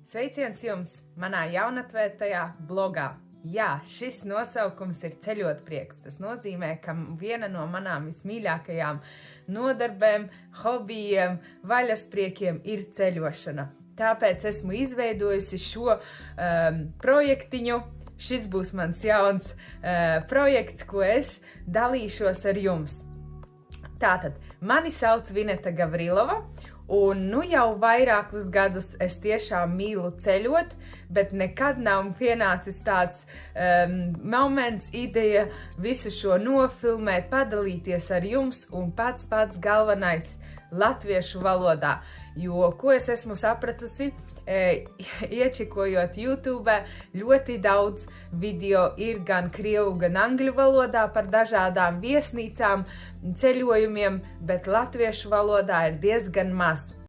Sveiciens jums manā jaunatvērtajā blogā. Jā, šis nosaukums ir ceļotprieks. Tas nozīmē, ka viena no manām vismīļākajām nodarbēm, hobijiem, vaļaspriekiem ir ceļošana. Tāpēc esmu izveidojusi šo projektiņu. Šis būs mans jauns projekts, ko es dalīšos ar jums. Tātad, mani sauc Vineta Gavrilova, un jau vairākus gadus es tiešām mīlu ceļot, bet nekad nav pienācis tāds moments, ideja visu šo nofilmēt, padalīties ar jums un pats galvenais latviešu valodā. Jo, ko es esmu sapratusi, iečikojot YouTube, ļoti daudz video ir gan krievu, gan angļu valodā par dažādām viesnīcām, ceļojumiem, bet latviešu valodā ir diezgan maz.